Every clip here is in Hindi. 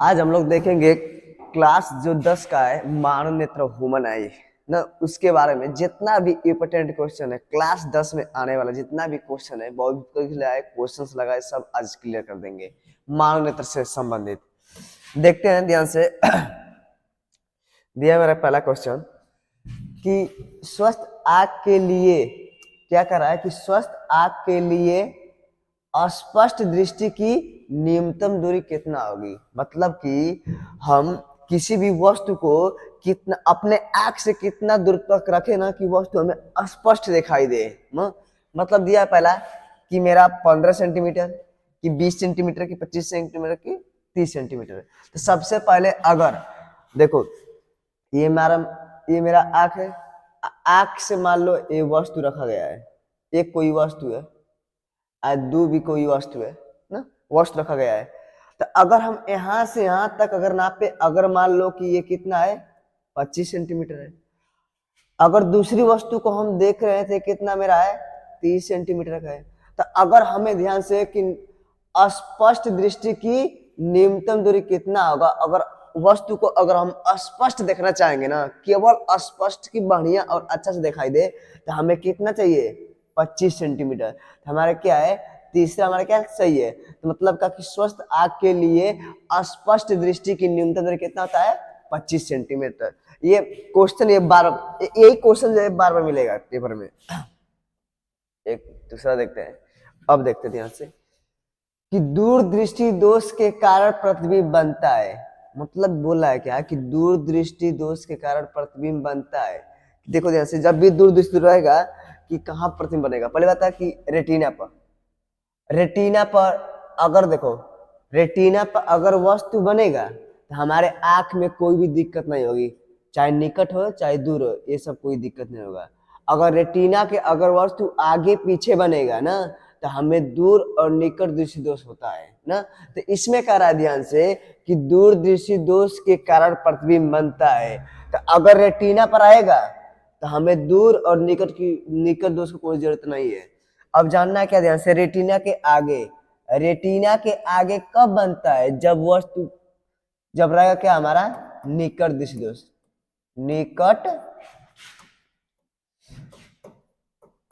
आज हम लोग देखेंगे क्लास जो 10 का है मानव नेत्र ह्यूमन आई ना, उसके बारे में जितना भी इम्पोर्टेंट क्वेश्चन है क्लास 10 में आने वाला जितना भी क्वेश्चन है बहुत क्वेश्चन लगाए सब आज क्लियर कर देंगे मानव नेत्र से संबंधित। देखते हैं ध्यान से। दिया मेरा पहला क्वेश्चन कि स्वस्थ आंख के लिए क्या कर रहा है कि स्वस्थ आंख के लिए अस्पष्ट दृष्टि की न्यूनतम दूरी कितना होगी। मतलब कि हम किसी भी वस्तु को कितना अपने आंख से कितना दूर तक रखे ना कि वस्तु हमें स्पष्ट दिखाई दे। मतलब दिया पहला कि मेरा 15 सेंटीमीटर कि 20 सेंटीमीटर की 25 सेंटीमीटर की 30 सेंटीमीटर। तो सबसे पहले अगर देखो ये मेरा आंख है, आंख से मान लो ये वस्तु रखा गया है, एक कोई वस्तु है आज दो भी कोई वस्तु है ना, वस्तु रखा गया है। तो अगर हम यहां से यहां तक अगर नापे, अगर मान लो कि ये कितना है 25 सेंटीमीटर है, अगर दूसरी वस्तु को हम देख रहे थे कितना मेरा है 30 सेंटीमीटर का है, तो अगर हमें ध्यान से कि अस्पष्ट दृष्टि की न्यूनतम दूरी कितना होगा। अगर वस्तु को अगर हम स्पष्ट देखना चाहेंगे ना, केवल स्पष्ट की बढ़िया और अच्छा से दिखाई दे, तो हमें कितना चाहिए 25 सेंटीमीटर। हमारे क्या है तीसरा हमारा क्या सही है। तो मतलब का कि स्वस्थ आंख के लिए स्पष्ट दृष्टि की न्यूनतम दूरी कितना होता है 25 सेंटीमीटर। ये क्वेश्चन ये बार यही क्वेश्चन जो है बार बार मिलेगा पेपर में। एक दूसरा देखते हैं, अब देखते हैं ध्यान से कि दूरदृष्टि दोष के कारण प्रतिबिंब बनता है। मतलब बोला है क्या कि दूरदृष्टि दोष के कारण प्रतिबिंब बनता है। देखो ध्यान से, जब भी दूरदृष्टि रहेगा कि कहाँ प्रतिबिंब बनेगा, पहले बात है कि रेटिना पर। रेटिना पर अगर देखो, रेटिना पर अगर वस्तु बनेगा तो हमारे आंख में कोई भी दिक्कत नहीं होगी, चाहे निकट हो चाहे दूर हो, ये सब कोई दिक्कत नहीं होगा। अगर रेटिना के अगर वस्तु आगे पीछे बनेगा ना, तो हमें दूर और निकट दृष्टि दोष होता है ना। तो इसमें कह रहा है ध्यान से कि दूर दृष्टि दोष के कारण प्रतिबिंब बनता है। तो अगर रेटिना पर आएगा तो हमें दूर और निकट दोष की कोई जरूरत नहीं है। अब जानना है क्या ध्यान से, रेटिना के आगे कब बनता है, जब रहेगा क्या हमारा निकट दृष्टि दोष। निकट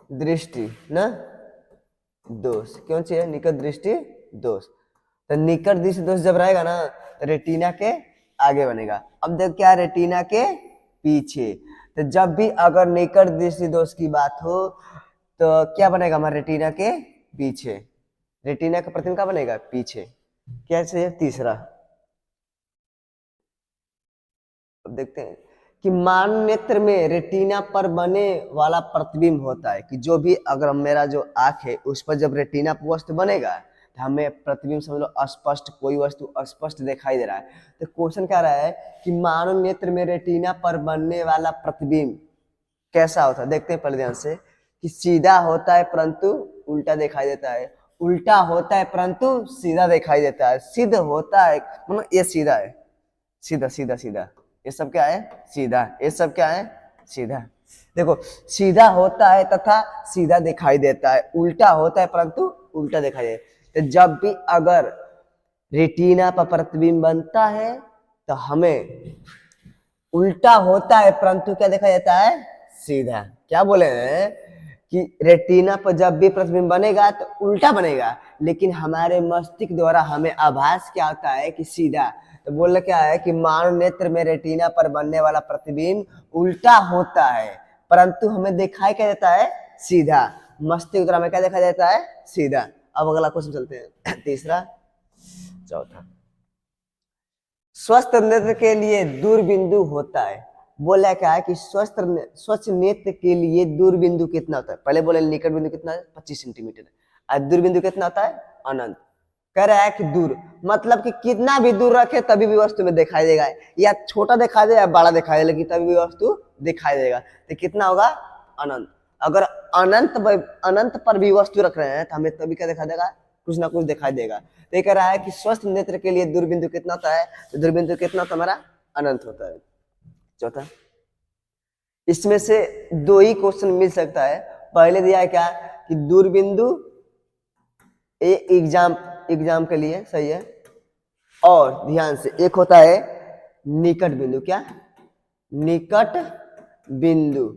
दृष्टि ना दोष क्यों चाहिए, निकट दृष्टि दोष। तो निकट दृष्टि दोष जब रहेगा ना तो रेटिना के आगे बनेगा। अब देख क्या रेटिना के पीछे। तो जब भी अगर निकट दृष्टि दोष की बात हो तो क्या बनेगा हमारे रेटिना के पीछे। रेटिना का प्रतिबिंब क्या बनेगा पीछे। क्या चाहिए तीसरा। अब देखते हैं कि मानव नेत्र में रेटिना पर बने वाला प्रतिबिंब होता है कि जो भी अगर मेरा जो आंख है उस पर जब रेटिना पर वस्तु बनेगा तो हमें प्रतिबिंब समझ लो स्पष्ट, कोई वस्तु स्पष्ट दिखाई दे रहा है। तो क्वेश्चन क्या रहा है कि मानव नेत्र में रेटिना पर बनने वाला प्रतिबिंब कैसा होता है। देखते हैं पहले ध्यान से कि सीधा होता है परंतु उल्टा दिखाई देता है, उल्टा होता है परंतु सीधा दिखाई देता है, सिद्ध होता है मतलब ये सीधा है, सीधा सीधा सीधा, ये सब क्या है सीधा, ये सब क्या है सीधा। देखो सीधा होता है तथा सीधा दिखाई देता है, उल्टा होता है परंतु उल्टा दिखाई देता है। तो जब भी अगर रेटिना पर प्रतिबिंब बनता है तो हमें उल्टा होता है परंतु क्या देखा जाता है सीधा। क्या बोले हैं कि रेटिना पर जब भी प्रतिबिंब बनेगा तो उल्टा बनेगा, लेकिन हमारे मस्तिष्क द्वारा हमें आभास क्या होता है कि सीधा। तो बोल क्या है कि मानव नेत्र में रेटिना पर बनने वाला प्रतिबिंब उल्टा होता है परंतु हमें दिखाई क्या देता है सीधा। मस्तिष्क द्वारा हमें क्या देखा जाता है सीधा। अब अगला क्वेश्चन चलते हैं तीसरा चौथा। स्वस्थ नेत्र के लिए दूर बिंदु होता है। बोला क्या है कि स्वच्छ नेत्र के लिए दूर बिंदु कितना होता है। पहले बोले निकट बिंदु कितना है 25 सेंटीमीटर, और दूर बिंदु कितना होता है अनंत। कह रहा है कि दूर मतलब कि कितना भी दूर रखे तभी भी वस्तु में दिखाई देगा, या छोटा दिखाई दे या बड़ा दिखाई दे लेकिन तभी भी वस्तु दिखाई देगा। तो कितना होगा अनंत। अगर अनंत पर भी वस्तु रख रहे हैं तो हमें तभी क्या दिखाई देगा कुछ ना कुछ दिखाई देगा। तो ये कह रहा है कि स्वस्थ नेत्र के लिए दूरबिंदु कितना होता है, तो दूरबिंदु कितना होता है हमारा अनंत होता है। चौथा, इसमें से दो ही क्वेश्चन मिल सकता है। पहले दिया है क्या कि दूरबिंदु एग्जाम के लिए सही है, और ध्यान से एक होता है निकट बिंदु। क्या? निकट बिंदु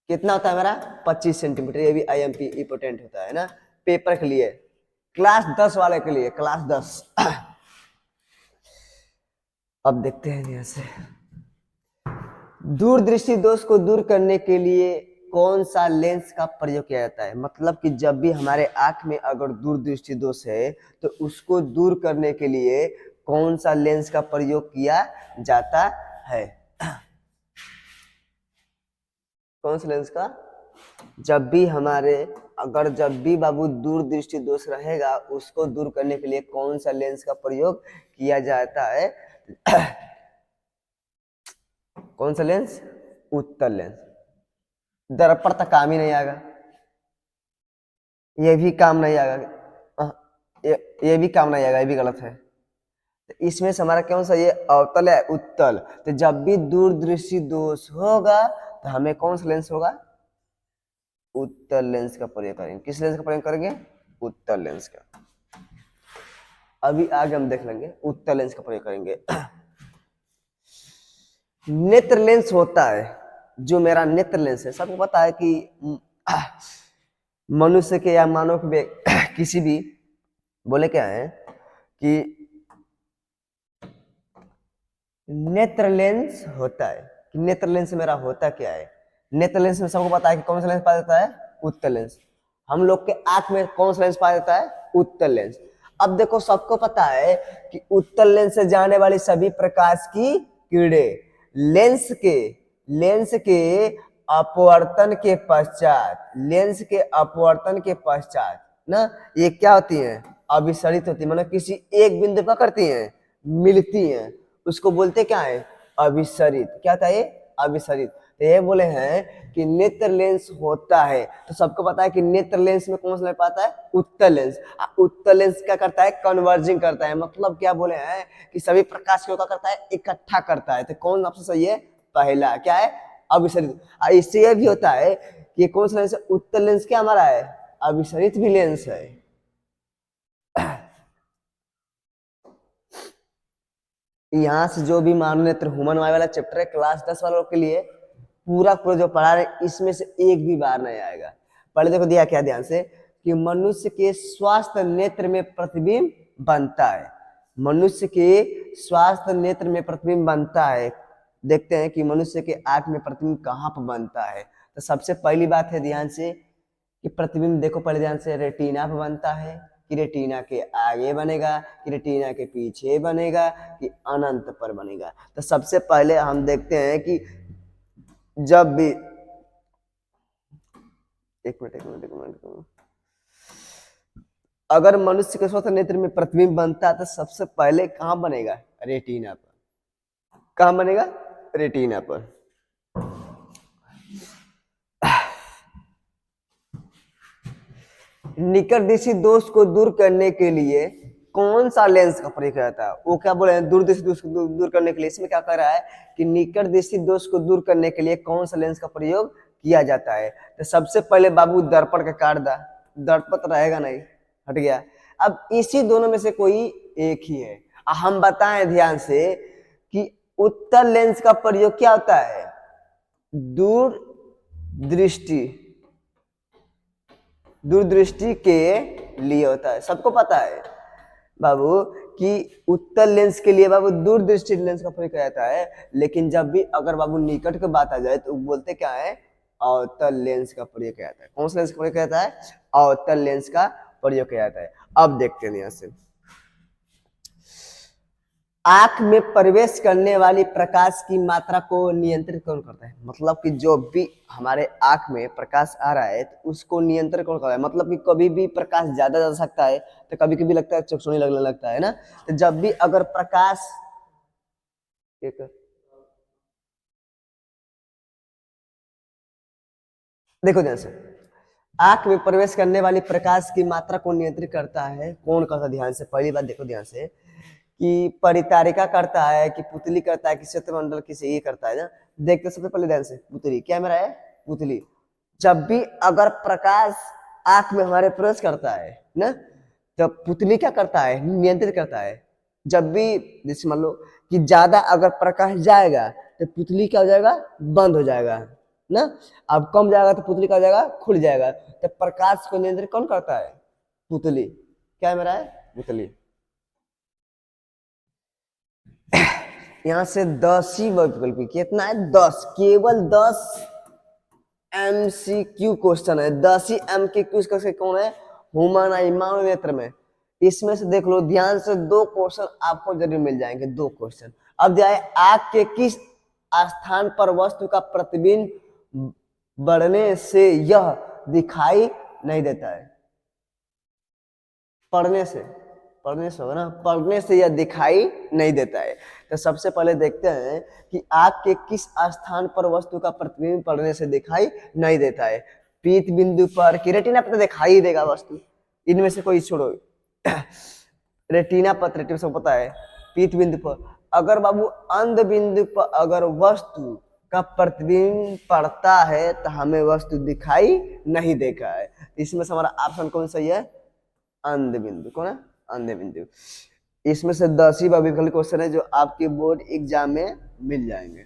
कितना होता है मेरा? 25 सेंटीमीटर। ये भी आईएमपी इंपोर्टेंट होता है ना पेपर के लिए, क्लास 10 वाले के लिए, क्लास 10। अब देखते हैं यहां से, दूरदृष्टि दोष को दूर करने के लिए कौन सा लेंस का प्रयोग किया जाता है? मतलब कि जब भी हमारे आंख में अगर दूरदृष्टि दोष है तो उसको दूर करने के लिए कौन सा लेंस का प्रयोग किया जाता है? कौन सा लेंस का? जब भी हमारे जब भी बाबू दूरदृष्टि दोष रहेगा उसको दूर करने के लिए कौन सा लेंस का प्रयोग किया जाता है? कौन सा लेंस? उत्तल लेंस। दर्पण तक काम ही नहीं आएगा, ये भी काम नहीं आएगा, ये भी काम नहीं आएगा, ये भी गलत है। तो इसमें से हमारा कौन सा? ये अवतल है, उत्तल। तो जब भी दूरदृष्टि दोष होगा तो हमें कौन सा लेंस होगा? उत्तल लेंस का प्रयोग करेंगे। किस लेंस का प्रयोग करेंगे? उत्तल लेंस का। अभी आगे हम देख लेंगे उत्तल लेंस का प्रयोग करेंगे। नेत्र लेंस होता है, जो मेरा नेत्र लेंस है, सबको पता है कि मनुष्य के या मानव के किसी भी बोले क्या है कि नेत्र लेंस होता है। कि नेत्र लेंस मेरा होता क्या है? नेत्र लेंस में सबको पता है कि कौन सा लेंस पाया जाता है? उत्तल लेंस। हम लोग के आंख में कौन सा लेंस पाया जाता है? उत्तल लेंस। अब देखो सबको पता है कि उत्तल लेंस से जाने वाली सभी प्रकाश की किरणें लेंस के अपवर्तन के पश्चात ना ये क्या होती हैं? अभिसरित होती है। मतलब किसी एक बिंदु पर करती हैं, मिलती हैं, उसको बोलते क्या है? अभिसरित। क्या था ये? अभिसरित। तो ये बोले हैं कि नेत्र लेंस होता है। तो सबको पता है कि नेत्र लेंस में कौन सा लेंस पाता है? उत्तल लेंस। उत्तल लेंस क्या करता है? कन्वर्जिंग करता है। मतलब क्या बोले हैं कि सभी प्रकाश को क्या करता है? इकट्ठा करता है। तो कौन आपसे सही है? पहला क्या है? अभिसरित। इससे यह भी होता है कि कौन सा लेंस है? उत्तल लेंस क्या हमारा है? अभिसरित भी लेंस है। यहाँ से जो भी मानव नेत्र ह्यूमन आई वाला चैप्टर है क्लास 10 वालों के लिए पूरा जो पढ़ा रहे इसमें से एक भी बार नहीं आएगा। पहले देखो दिया क्या ध्यान से कि मनुष्य के स्वास्थ्य नेत्र में प्रतिबिंब बनता है। मनुष्य के स्वास्थ्य नेत्र में प्रतिबिंब बनता है। देखते हैं कि मनुष्य के आंख में प्रतिबिंब कहाँ पर बनता है। तो सबसे पहली बात है ध्यान से कि प्रतिबिंब देखो पहले ध्यान से, रेटिना पर बनता है कि रेटिना के आगे बनेगा कि रेटिना के पीछे बनेगा कि अनंत पर बनेगा। तो सबसे पहले हम देखते हैं कि जब भी एक मिनट अगर मनुष्य के स्वास्थ्य नेत्र में प्रतिबिंब बनता है तो सबसे पहले कहां बनेगा? रेटिना पर। कहां बनेगा? रेटिना पर। निकट दृष्टि दोष को दूर करने के लिए कौन सा लेंस का प्रयोग किया जाता है? वो क्या बोले हैं? दूरदृष्टि दोष को दूर करने के लिए। इसमें क्या कर रहा है कि निकट दृष्टि दोष को दूर करने के लिए कौन सा लेंस का प्रयोग किया जाता है? तो सबसे पहले बाबू दर्पण का काट दा। दर्पण तो रहेगा नहीं, हट गया। अब इसी दोनों में से कोई एक ही है। हम बताएं ध्यान से कि उत्तल लेंस का प्रयोग क्या होता है? दूरदृष्टि के लिए होता है। सबको पता है बाबू कि उत्तल लेंस के लिए बाबू दूरदृष्टि लेंस का प्रयोग किया जाता है। लेकिन जब भी अगर बाबू निकट की बात आ जाए तो बोलते क्या है? अवतल लेंस का प्रयोग किया जाता है। कौन सा लेंस का प्रयोग किया जाता है? अवतल लेंस का प्रयोग किया जाता है। अब देखते हैं यहां से, आंख में प्रवेश करने वाली प्रकाश की मात्रा को नियंत्रित कौन करता है? मतलब कि जो भी हमारे आंख में प्रकाश आ रहा है तो उसको नियंत्रण कौन करता है? मतलब कि कभी भी प्रकाश ज्यादा जा सकता है तो कभी कभी लगता है चकचोनी लगने लगता है ना। तो जब भी अगर प्रकाश देखो ध्यान से, आंख में प्रवेश करने वाली प्रकाश की मात्रा को नियंत्रित करता है कौन करता है? ध्यान से पहली बात देखो ध्यान से कि परितारिका करता है कि पुतली करता है कि क्षेत्रमंडल किसी ये करता है ना। देखते सबसे पहले ध्यान से, पुतली क्या मेरा है? पुतली। जब भी अगर प्रकाश आंख में हमारे प्रवेश करता है ना तो पुतली क्या करता है? नियंत्रित करता है। जब भी जैसे मान लो कि ज्यादा अगर प्रकाश जाएगा तो पुतली क्या हो जाएगा, बंद हो जाएगा ना। अब कम जाएगा तो पुतली क्या हो जाएगा, खुल जाएगा। तो प्रकाश को नियंत्रित कौन करता है, पुतली। क्या मेरा है, पुतली। यहाँ से 10 ही विकल्प, कितना है, 10, केवल 10 MCQ क्वेश्चन है। 10 ही MCQ क्वेश्चन कौन है, हुमायूं इमाम नेत्र में। इसमें से देख लो ध्यान से, 2 क्वेश्चन आपको जरूर मिल जाएंगे, 2 क्वेश्चन। अब जाए, आग के किस स्थान पर वस्तु का प्रतिबिंब बढ़ने से यह दिखाई नहीं देता है। पढ़ने से होगा ना, पढ़ने से यह दिखाई नहीं देता है। तो सबसे पहले देखते हैं कि आग के किस स्थान पर वस्तु का प्रतिबिंब पढ़ने से दिखाई नहीं देता है। पीत बिंदु पर, कि रेटिना पर तो दिखाई देगा वस्तु, इनमें से कोई छोड़ो। रेटिना पर, रेटिना सबको पता है। पीत बिंदु पर, अगर बाबू अंध बिंदु पर अगर वस्तु का प्रतिबिंब पड़ता है तो हमें वस्तु दिखाई नहीं देगा है। इसमें से हमारा ऑप्शन कौन सही है, अंध बिंदु। कौन है, अंध बिंदु। इसमें से 10 ही विकल्प क्वेश्चन है जो आपके बोर्ड एग्जाम में मिल जाएंगे।